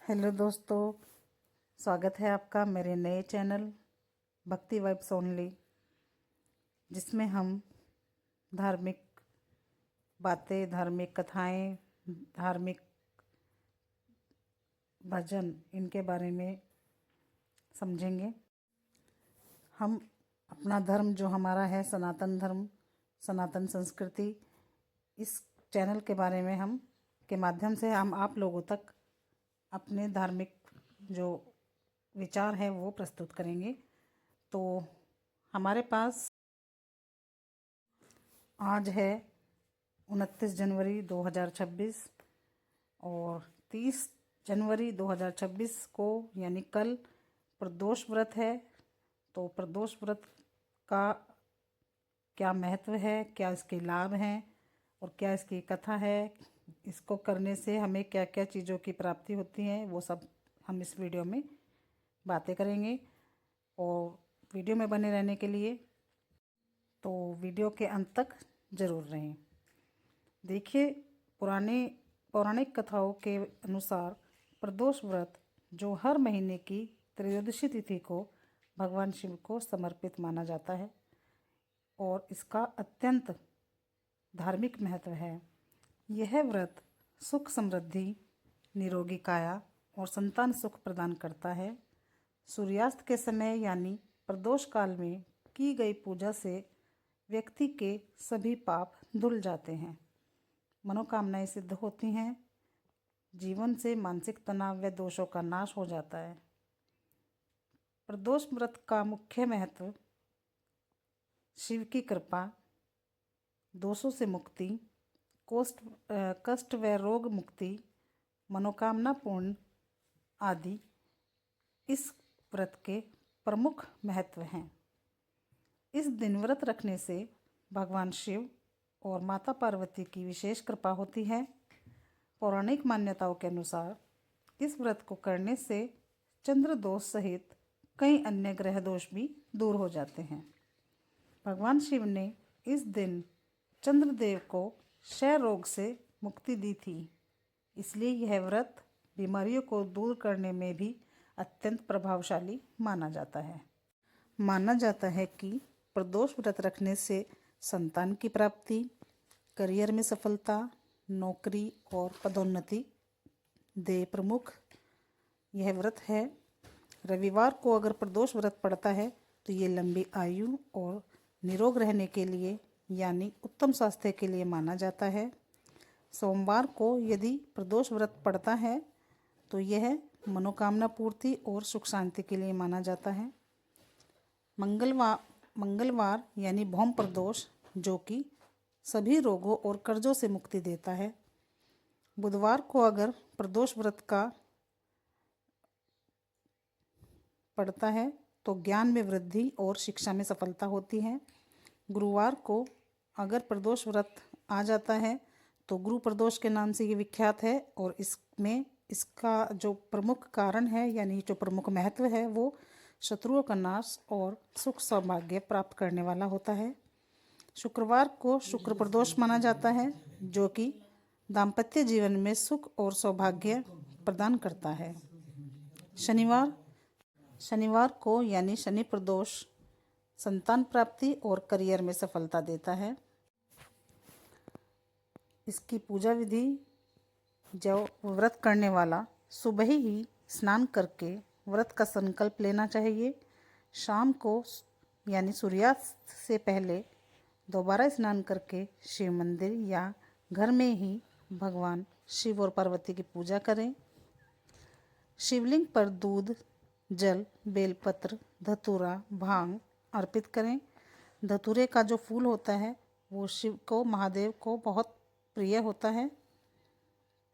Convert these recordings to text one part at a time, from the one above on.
Hello दोस्तों, स्वागत है आपका मेरे नए चैनल भक्ति वाइब्स ओनली, जिसमें हम धार्मिक बातें, धार्मिक कथाएं, धार्मिक भजन इनके बारे में समझेंगे। हम अपना धर्म जो हमारा है सनातन धर्म, सनातन संस्कृति, इस चैनल के बारे में हम के माध्यम से हम आप लोगों तक अपने धार्मिक जो विचार है वो प्रस्तुत करेंगे। तो हमारे पास आज है 29 जनवरी 2026 और 30 जनवरी 2026 को यानी कल प्रदोष व्रत है। तो प्रदोष व्रत का क्या महत्व है, क्या इसके लाभ हैं और क्या इसकी कथा है, इसको करने से हमें क्या क्या चीज़ों की प्राप्ति होती है, वो सब हम इस वीडियो में बातें करेंगे। और वीडियो में बने रहने के लिए तो वीडियो के अंत तक ज़रूर रहें। देखिए, पौराणिक कथाओं के अनुसार प्रदोष व्रत जो हर महीने की त्रयोदशी तिथि को भगवान शिव को समर्पित माना जाता है और इसका अत्यंत धार्मिक महत्व है। यह व्रत सुख समृद्धि, निरोगी काया और संतान सुख प्रदान करता है। सूर्यास्त के समय यानी प्रदोष काल में की गई पूजा से व्यक्ति के सभी पाप धुल जाते हैं, मनोकामनाएं सिद्ध होती हैं, जीवन से मानसिक तनाव व दोषों का नाश हो जाता है। प्रदोष व्रत का मुख्य महत्व शिव की कृपा, दोषों से मुक्ति, कष्ट व रोग मुक्ति, मनोकामना पूर्ण आदि इस व्रत के प्रमुख महत्व हैं। इस दिन व्रत रखने से भगवान शिव और माता पार्वती की विशेष कृपा होती है। पौराणिक मान्यताओं के अनुसार इस व्रत को करने से चंद्र दोष सहित कई अन्य ग्रह दोष भी दूर हो जाते हैं। भगवान शिव ने इस दिन चंद्रदेव को क्षय रोग से मुक्ति दी थी, इसलिए यह व्रत बीमारियों को दूर करने में भी अत्यंत प्रभावशाली माना जाता है। माना जाता है कि प्रदोष व्रत रखने से संतान की प्राप्ति, करियर में सफलता, नौकरी और पदोन्नति दे प्रमुख यह व्रत है। रविवार को अगर प्रदोष व्रत पड़ता है तो ये लंबी आयु और निरोग रहने के लिए यानी उत्तम स्वास्थ्य के लिए माना जाता है। सोमवार को यदि प्रदोष व्रत पड़ता है तो यह मनोकामना पूर्ति और सुख शांति के लिए माना जाता है। मंगलवार यानी भौम प्रदोष जो कि सभी रोगों और कर्जों से मुक्ति देता है। बुधवार को अगर प्रदोष व्रत का पड़ता है तो ज्ञान में वृद्धि और शिक्षा में सफलता होती है। गुरुवार को अगर प्रदोष व्रत आ जाता है तो गुरु प्रदोष के नाम से ये विख्यात है और इसमें इसका जो प्रमुख कारण है यानी जो प्रमुख महत्व है वो शत्रुओं का नाश और सुख सौभाग्य प्राप्त करने वाला होता है। शुक्रवार को शुक्र प्रदोष माना जाता है जो कि दाम्पत्य जीवन में सुख और सौभाग्य प्रदान करता है। शनिवार को यानी शनि प्रदोष संतान प्राप्ति और करियर में सफलता देता है। इसकी पूजा विधि, जो व्रत करने वाला सुबह ही स्नान करके व्रत का संकल्प लेना चाहिए। शाम को यानी सूर्यास्त से पहले दोबारा स्नान करके शिव मंदिर या घर में ही भगवान शिव और पार्वती की पूजा करें। शिवलिंग पर दूध, जल, बेलपत्र, धतूरा, भांग अर्पित करें। धतूरे का जो फूल होता है वो शिव को, महादेव को बहुत प्रिय होता है,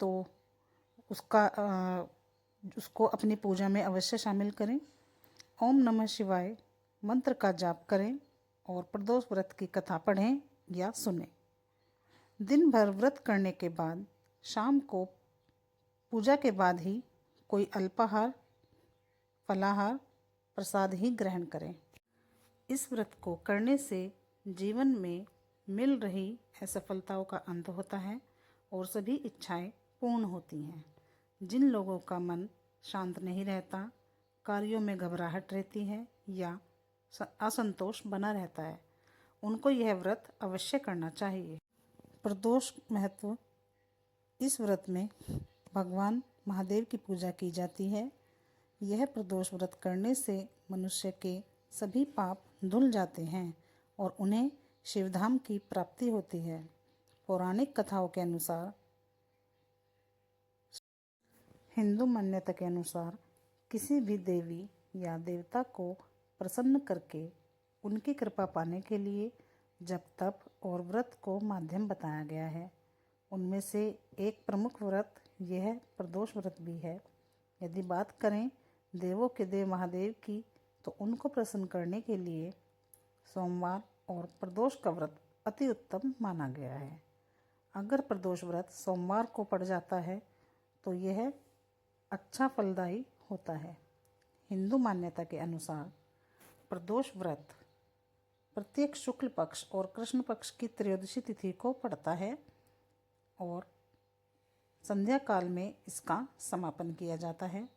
तो उसको अपनी पूजा में अवश्य शामिल करें। ओम नमः शिवाय मंत्र का जाप करें और प्रदोष व्रत की कथा पढ़ें या सुनें। दिन भर व्रत करने के बाद शाम को पूजा के बाद ही कोई अल्पाहार, फलाहार, प्रसाद ही ग्रहण करें। इस व्रत को करने से जीवन में मिल रही असफलताओं का अंत होता है और सभी इच्छाएं पूर्ण होती हैं। जिन लोगों का मन शांत नहीं रहता, कार्यों में घबराहट रहती है या असंतोष बना रहता है, उनको यह व्रत अवश्य करना चाहिए। प्रदोष महत्व। इस व्रत में भगवान महादेव की पूजा की जाती है। यह प्रदोष व्रत करने से मनुष्य के सभी पाप धुल जाते हैं और उन्हें शिवधाम की प्राप्ति होती है। पौराणिक कथाओं के अनुसार, हिंदू मान्यता के अनुसार, किसी भी देवी या देवता को प्रसन्न करके उनकी कृपा पाने के लिए जप तप और व्रत को माध्यम बताया गया है। उनमें से एक प्रमुख व्रत यह प्रदोष व्रत भी है। यदि बात करें देवों के देव महादेव की, तो उनको प्रसन्न करने के लिए सोमवार और प्रदोष का व्रत अति उत्तम माना गया है। अगर प्रदोष व्रत सोमवार को पड़ जाता है तो यह अच्छा फलदायी होता है। हिंदू मान्यता के अनुसार प्रदोष व्रत प्रत्येक शुक्ल पक्ष और कृष्ण पक्ष की त्रयोदशी तिथि को पड़ता है और संध्या काल में इसका समापन किया जाता है,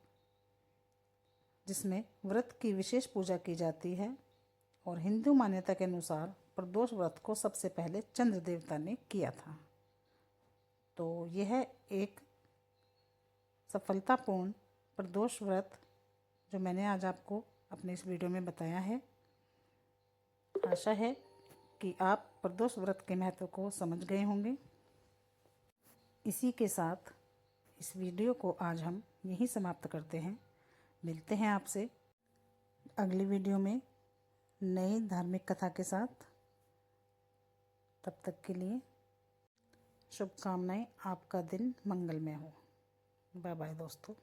जिसमें व्रत की विशेष पूजा की जाती है। और हिंदू मान्यता के अनुसार प्रदोष व्रत को सबसे पहले चंद्र देवता ने किया था। तो यह एक सफलतापूर्ण प्रदोष व्रत जो मैंने आज आपको अपने इस वीडियो में बताया है। आशा है कि आप प्रदोष व्रत के महत्व को समझ गए होंगे। इसी के साथ इस वीडियो को आज हम यहीं समाप्त करते हैं। मिलते हैं आपसे अगली वीडियो में नई धार्मिक कथा के साथ। तब तक के लिए शुभकामनाएं। आपका दिन मंगलमय हो। बाय बाय दोस्तों।